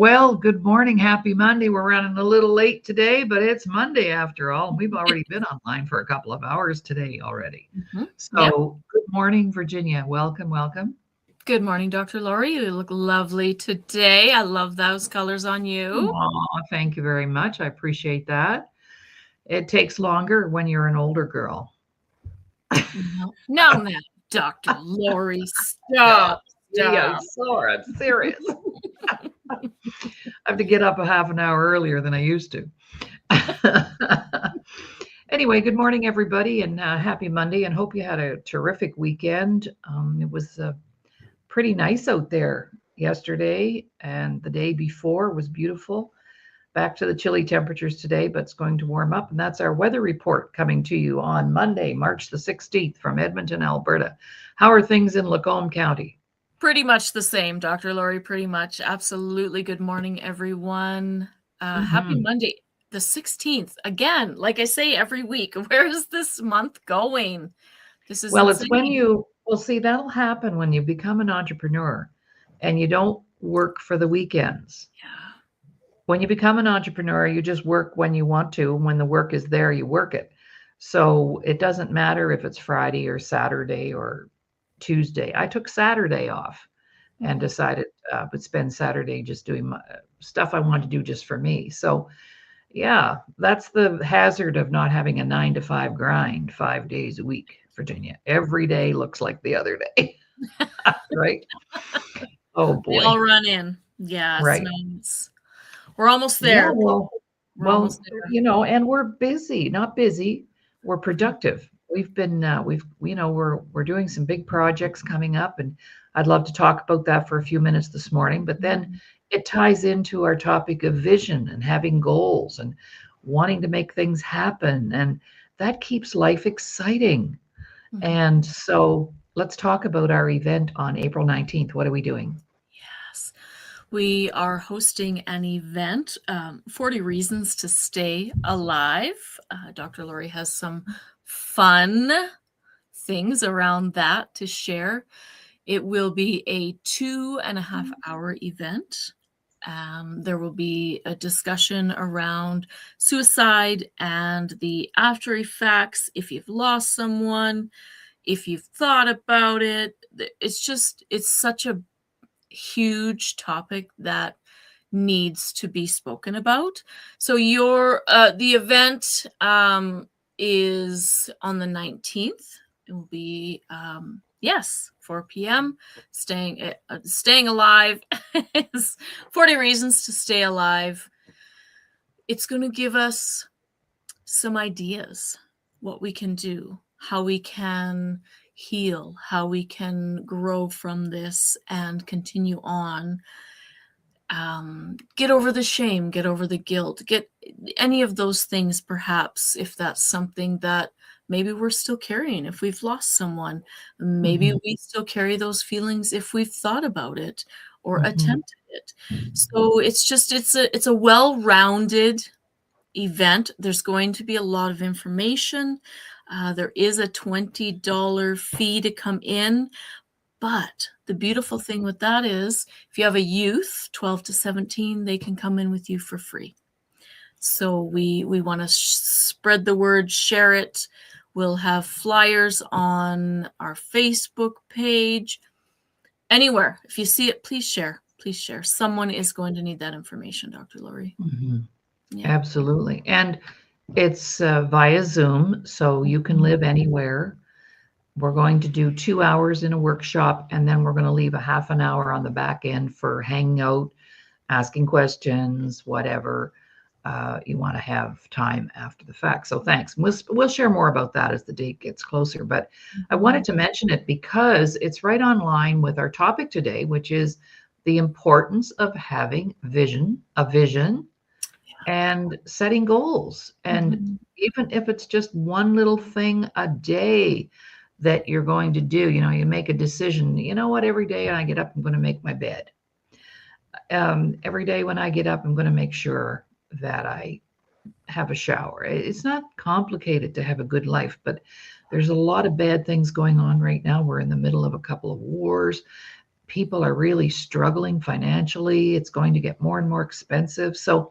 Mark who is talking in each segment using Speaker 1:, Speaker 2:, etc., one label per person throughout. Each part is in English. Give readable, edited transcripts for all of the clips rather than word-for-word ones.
Speaker 1: Well, good morning. Happy Monday. We're running a little late today, but it's Monday after all. We've already been online for a couple of hours today already.
Speaker 2: Yeah.
Speaker 1: So, good morning, Virginia. Welcome, welcome.
Speaker 2: Good morning, Dr. Laurie. You look lovely today. I love those colors on you.
Speaker 1: Aw, thank you very much. I appreciate that. It takes longer when you're an older girl.
Speaker 2: No, Dr. Laurie,
Speaker 1: No,
Speaker 2: stop.
Speaker 1: yeah,
Speaker 2: Stop.
Speaker 1: sorry, I'm serious. I have to get up a half an hour earlier than I used to. Anyway, good morning, everybody, and happy Monday, and hope you had a terrific weekend. It was pretty nice out there yesterday, and the day before was beautiful. Back to the chilly temperatures today, but it's going to warm up, and that's our weather report coming to you on Monday, March the 16th from Edmonton, Alberta. How are things in Lacombe County?
Speaker 2: Pretty much the same, Dr. Laurie, pretty much. Absolutely. Good morning, everyone. Happy Monday, the 16th. Again, like I say every week, where is this month going? This is
Speaker 1: Well,
Speaker 2: insane.
Speaker 1: it's when well, see, that'll happen when you become an entrepreneur and you don't work for the weekends.
Speaker 2: Yeah.
Speaker 1: When you become an entrepreneur, you just work when you want to. When the work is there, you work it. So it doesn't matter if it's Friday or Saturday or Tuesday. I took Saturday off and decided I would spend Saturday just doing stuff I wanted to do just for me. So, yeah, that's the hazard of not having a 9 to 5 grind 5 days a week, Virginia. Every day looks like the other day, right? Oh
Speaker 2: They
Speaker 1: boy,
Speaker 2: all run in. Yes.
Speaker 1: right.
Speaker 2: We're almost
Speaker 1: Yeah,
Speaker 2: there. We're
Speaker 1: well,
Speaker 2: almost there.
Speaker 1: and we're busy, not busy. We're productive. We're doing some big projects coming up, and I'd love to talk about that for a few minutes this morning. But then it ties into our topic of vision and having goals and wanting to make things happen, and that keeps life exciting. And so let's talk about our event on April 19th. What are we doing?
Speaker 2: Yes. We are hosting an event, 40 Reasons to Stay Alive. Dr. Laurie has some fun things around that to share. It will be a 2.5-hour event. There will be a discussion around suicide and the after effects, if you've lost someone, if you've thought about it. It's such a huge topic that needs to be spoken about. So the event is on the 19th. It will be 4 p.m. Staying alive is 40 reasons to stay alive. It's going to give us some ideas what we can do, how we can heal, how we can grow from this and continue on. Get over the shame, get over the guilt, get any of those things, perhaps, if that's something that maybe we're still carrying. If we've lost someone, maybe we still carry those feelings if we've thought about it or attempted it. So it's a well-rounded event. There's going to be a lot of information. There is a $20 fee to come in. But the beautiful thing with that is if you have a youth, 12 to 17, they can come in with you for free. So we want to spread the word, share it. We'll have flyers on our Facebook page. Anywhere. If you see it, please share. Please share. Someone is going to need that information, Dr. Laurie.
Speaker 1: Yeah. Absolutely. And it's via Zoom, so you can live anywhere. We're going to do 2 hours in a workshop, and then we're going to leave a half an hour on the back end for hanging out, asking questions, whatever you want to have time after the fact. So thanks. We'll share more about that as the date gets closer. But I wanted to mention it because it's right on line with our topic today, which is the importance of having a vision, and setting goals. And even if it's just one little thing a day that you're going to do, you make a decision, every day I get up, I'm going to make my bed. Every day when I get up, I'm going to make sure that I have a shower. It's not complicated to have a good life, but there's a lot of bad things going on right now. We're in the middle of a couple of wars. people are really struggling financially. It's going to get more and more expensive. So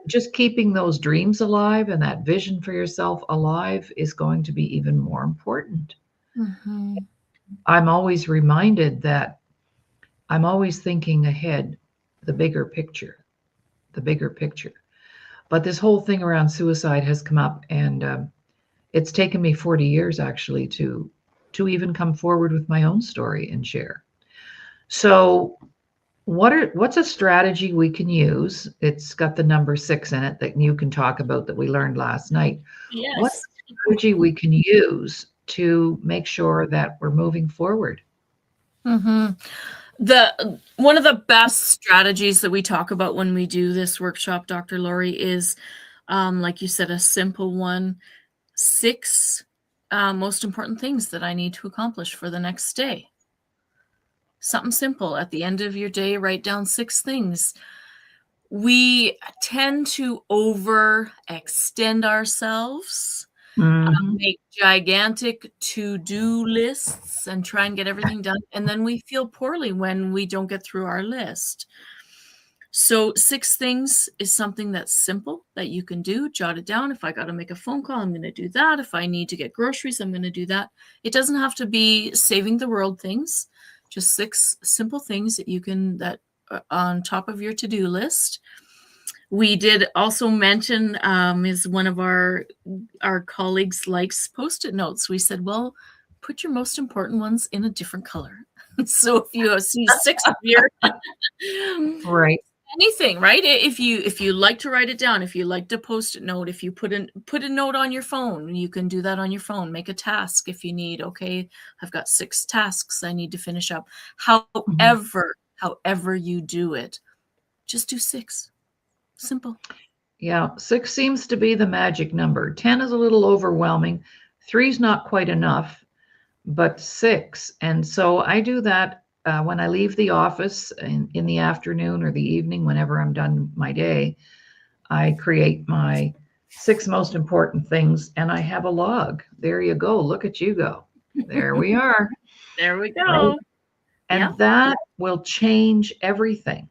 Speaker 1: just keeping those dreams alive and that vision for yourself alive is going to be even more important.
Speaker 2: Mm-hmm.
Speaker 1: I'm always reminded that I'm always thinking ahead, the bigger picture, the bigger picture. But this whole thing around suicide has come up, and it's taken me 40 years actually to even come forward with my own story and share. So what's a strategy we can use? It's got the number 6 in it that you can talk about that we learned last night. What's
Speaker 2: Yes.
Speaker 1: a strategy we can use to make sure that we're moving forward?
Speaker 2: Mm-hmm. The one of the best strategies that we talk about when we do this workshop, Dr. Laurie, is like you said, a simple one. 6 most important things that I need to accomplish for the next day. Something simple. At the end of your day, write down 6 things. We tend to overextend ourselves,
Speaker 1: Hmm.
Speaker 2: make gigantic to-do lists and try and get everything done, and then we feel poorly when we don't get through our list. So 6 things is something that's simple that you can do. Jot it down. If I got to make a phone call, I'm going to do that. If I need to get groceries, I'm going to do that. It doesn't have to be saving the world things. Just 6 simple things that you can that on top of your to-do list. We did also mention is one of our colleagues likes Post-it notes. We said, well, put your most important ones in a different color. So if you see 6 of your
Speaker 1: Right.
Speaker 2: anything, right? If you like to write it down, if you like to Post-it note, if you put a note on your phone, you can do that on your phone. Make a task if you need. Okay, I've got 6 tasks I need to finish up.
Speaker 1: Mhm.
Speaker 2: However you do it, just do 6. Simple.
Speaker 1: Yeah, 6 seems to be the magic number. 10 is a little overwhelming. 3 is not quite enough, but 6. And so I do that when I leave the office in the afternoon or the evening, whenever I'm done my day. I create my 6 most important things and I have a log. There you go. Look at you go. There we are,
Speaker 2: There we
Speaker 1: right?
Speaker 2: go. Yeah.
Speaker 1: And that will change everything.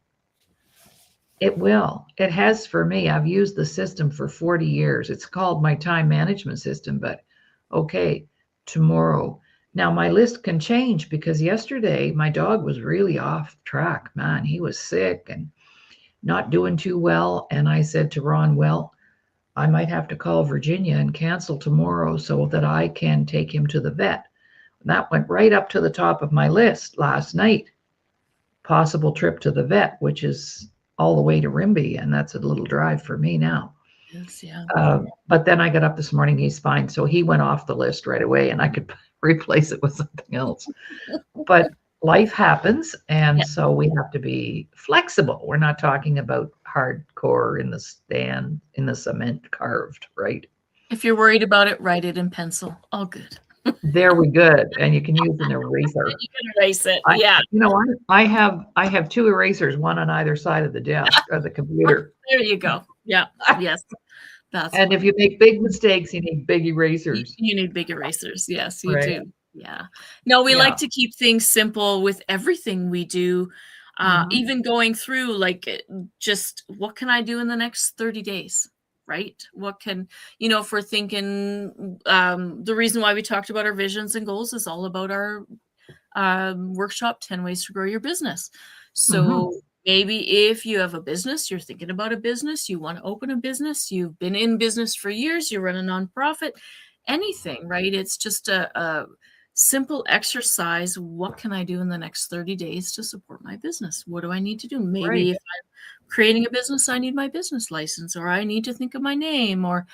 Speaker 1: It will. It has for me. I've used the system for 40 years. It's called my time management system, but okay, tomorrow. Now my list can change because yesterday my dog was really off track. Man, he was sick and not doing too well. And I said to Ron, well, I might have to call Virginia and cancel tomorrow so that I can take him to the vet. That went right up to the top of my list last night. Possible trip to the vet, which is all the way to Rimby, and that's a little drive for me now.
Speaker 2: Yes, yeah.
Speaker 1: But then I got up this morning, he's fine. So he went off the list right away and I could replace it with something else. But life happens. And
Speaker 2: Yeah.
Speaker 1: so we have to be flexible. We're not talking about hardcore in the stand, in the cement carved, right?
Speaker 2: If you're worried about it, write it in pencil. All good.
Speaker 1: There we good. And you can use an eraser.
Speaker 2: You can erase it.
Speaker 1: I,
Speaker 2: Yeah.
Speaker 1: I have 2 erasers, one on either side of the desk or the computer.
Speaker 2: There you go. Yeah. Yes. That's
Speaker 1: And
Speaker 2: funny.
Speaker 1: if you make big mistakes, you need big
Speaker 2: You
Speaker 1: erasers.
Speaker 2: you need big erasers. Yes, you
Speaker 1: Right.
Speaker 2: do. Yeah. No, we like
Speaker 1: Yeah.
Speaker 2: to keep things simple with everything we do.
Speaker 1: Mhm.
Speaker 2: Even going through like just what can I do in the next 30 days? Right? What can, if we're thinking the reason why we talked about our visions and goals is all about our workshop 10 ways to grow your business.
Speaker 1: Mhm.
Speaker 2: So maybe if you have a business, you're thinking about a business, you want to open a business, you've been in business for years, you run a nonprofit, anything, right? It's just a simple exercise. What can I do in the next 30 days to support my business? What do I need to do?
Speaker 1: Right.
Speaker 2: Maybe if I'm creating a business, I need my business license, or I need to think of my name, or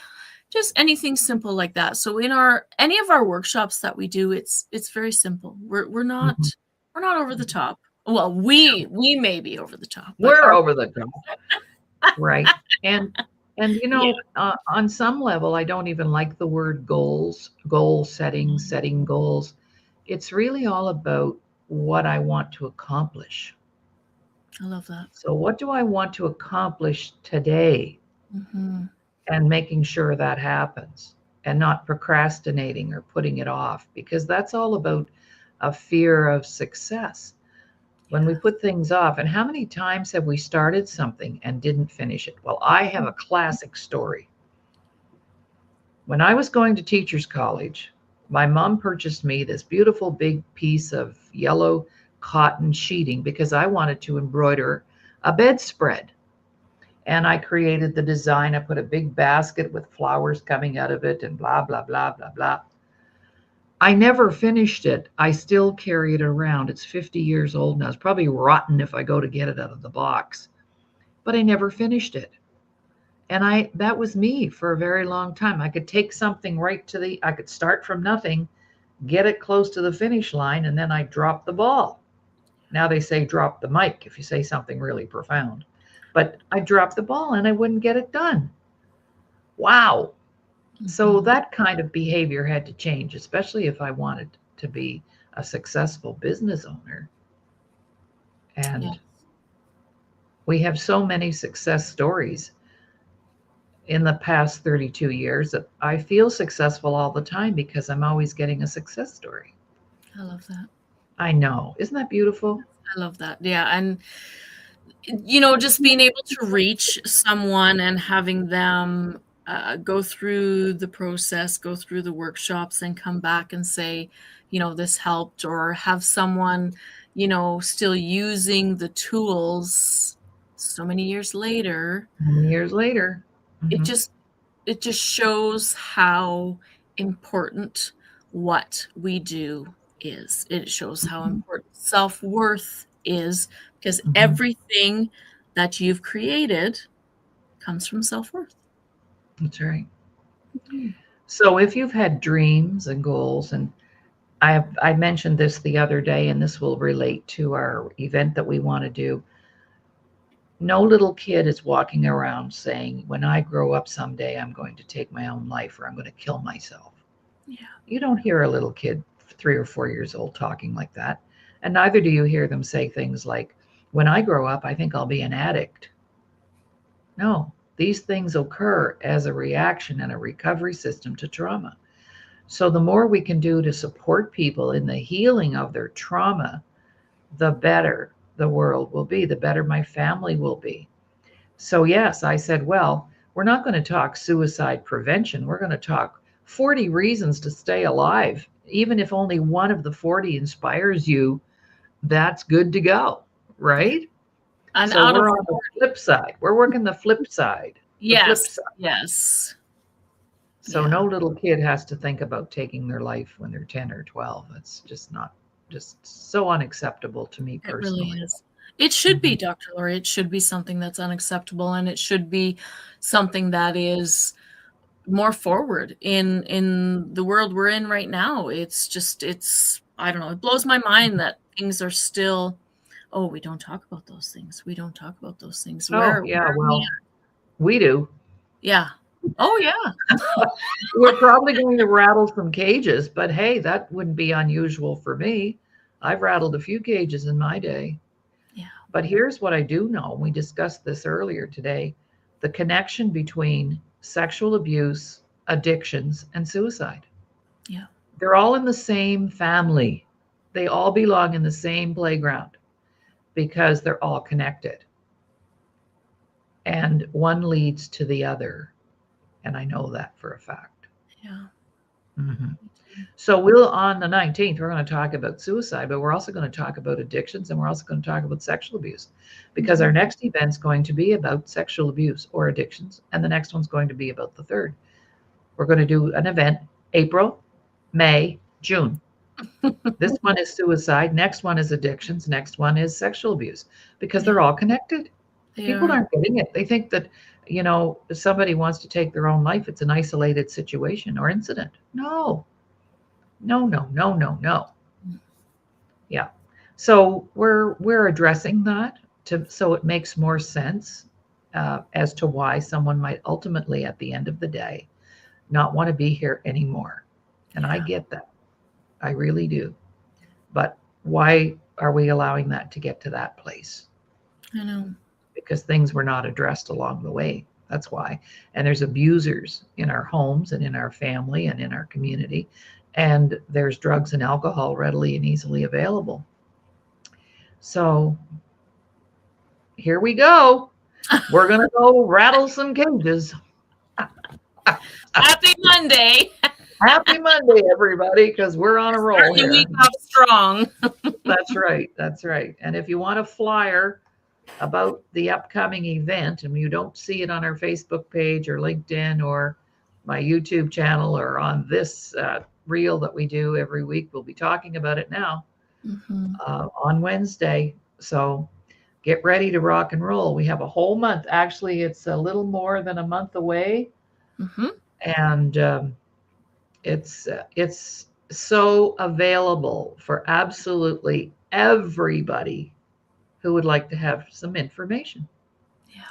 Speaker 2: just anything simple like that. So in any of our workshops that we do, it's very simple. We're
Speaker 1: Mhm.
Speaker 2: not over the top. Well, we may be over the top, but
Speaker 1: We're
Speaker 2: our
Speaker 1: over the top. Right. And
Speaker 2: yeah.
Speaker 1: on some level, I don't even like the word goals, goal setting, setting goals. It's really all about what I want to accomplish.
Speaker 2: I love that.
Speaker 1: So what do I want to accomplish today?
Speaker 2: Hmm.
Speaker 1: And making sure that happens and not procrastinating or putting it off because that's all about a fear of success. when we put things off. And how many times have we started something and didn't finish it? Well, I have a classic story. When I was going to teachers college, my mom purchased me this beautiful big piece of yellow cotton sheeting because I wanted to embroider a bedspread. And I created the design. I put a big basket with flowers coming out of it and blah, blah, blah, blah, blah. I never finished it. I still carry it around. It's 50 years old now. It's probably rotten if I go to get it out of the box, but I never finished it. And that was me for a very long time. I could take something I could start from nothing, get it close to the finish line, and then I drop the ball. Now they say drop the mic if you say something really profound. But I dropped the ball and I wouldn't get it done. Wow. So that kind of behavior had to change, especially if I wanted to be a successful business owner. And we have so many success stories in the past 32 years that I feel successful all the time because I'm always getting a success story.
Speaker 2: I love that.
Speaker 1: I know. Isn't that beautiful?
Speaker 2: I love that. Yeah. And, just being able to reach someone and having them go through the process, go through the workshops and come back and say, this helped, or have someone, still using the tools so many years later.
Speaker 1: Mm-hmm.
Speaker 2: It just shows how important what we do is. It shows how important self-worth is, because everything that you've created comes from self-worth.
Speaker 1: That's right. So if you've had dreams and goals, and I mentioned this the other day, and this will relate to our event that we want to do. No little kid is walking around saying, when I grow up someday, I'm going to take my own life or I'm going to kill myself.
Speaker 2: Yeah.
Speaker 1: You don't hear a little kid 3 or 4 years old talking like that. And neither do you hear them say things like, when I grow up, I think I'll be an addict. No, these things occur as a reaction and a recovery system to trauma. So the more we can do to support people in the healing of their trauma, the better the world will be, the better my family will be. So yes, I said, well, we're not going to talk suicide prevention. We're going to talk 40 reasons to stay alive. Even if only one of the 40 inspires you, that's good to go, right?
Speaker 2: And
Speaker 1: so we're on the flip side. We're working the flip side.
Speaker 2: Yes. Yes.
Speaker 1: So no little kid has to think about taking their life when they're 10 or 12. It's just so unacceptable to me personally.
Speaker 2: It really is. It should be, Dr. Laurie. It should be something that's unacceptable, and it should be something that is more forward in the world we're in right now. I don't know, it blows my mind that things are still, we don't talk about those things. We don't talk about those things.
Speaker 1: We do.
Speaker 2: Yeah. Oh, yeah.
Speaker 1: We're probably going to rattle some cages, but hey, that wouldn't be unusual for me. I've rattled a few cages in my day.
Speaker 2: Yeah.
Speaker 1: But here's what I do know. We discussed this earlier today. The connection between sexual abuse, addictions, and suicide.
Speaker 2: Yeah.
Speaker 1: They're all in the same family. They all belong in the same playground because they're all connected. And one leads to the other. And I know that for a fact.
Speaker 2: Yeah.
Speaker 1: So on the 19th, we're going to talk about suicide, but we're also going to talk about addictions, and we're also going to talk about sexual abuse, because our next event's going to be about sexual abuse or addictions, and the next one's going to be about the third. We're going to do an event April, May, June. This one is suicide. Next one is addictions. Next one is sexual abuse, because they're all connected. People aren't getting it. They think that, if somebody wants to take their own life, it's an isolated situation or incident. No. Yeah. So we're addressing that so it makes more sense as to why someone might ultimately, at the end of the day, not want to be here anymore. And I get that. I really do. But why are we allowing that to get to that place?
Speaker 2: I know.
Speaker 1: Because things were not addressed along the way. That's why. And there's abusers in our homes and in our family and in our community. And there's drugs and alcohol readily and easily available. So here we go. We're going to go rattle some cages.
Speaker 2: Happy Monday.
Speaker 1: Happy Monday, everybody, because we're on a roll
Speaker 2: Start the
Speaker 1: here.
Speaker 2: week off strong.
Speaker 1: That's right. That's right. And if you want a flyer about the upcoming event and you don't see it on our Facebook page or LinkedIn or my YouTube channel or on this reel that we do every week, we'll be talking about it now on Wednesday. So get ready to rock and roll. We have a whole month. Actually, it's a little more than a month away. And it's so available for absolutely everybody who would like to have some information.
Speaker 2: Yeah.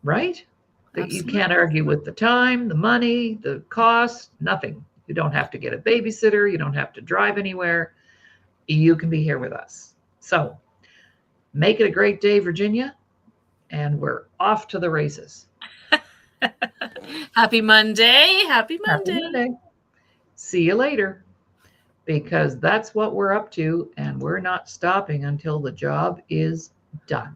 Speaker 1: Right? That you
Speaker 2: Absolutely.
Speaker 1: can't argue with the time, the money, the cost, nothing. You don't have to get a babysitter. You don't have to drive anywhere. You can be here with us. So make it a great day, Virginia. And we're off to the races.
Speaker 2: Happy Monday. Happy
Speaker 1: Happy
Speaker 2: Monday.
Speaker 1: Monday. See you later. Because that's what we're up to, and we're not stopping until the job is done.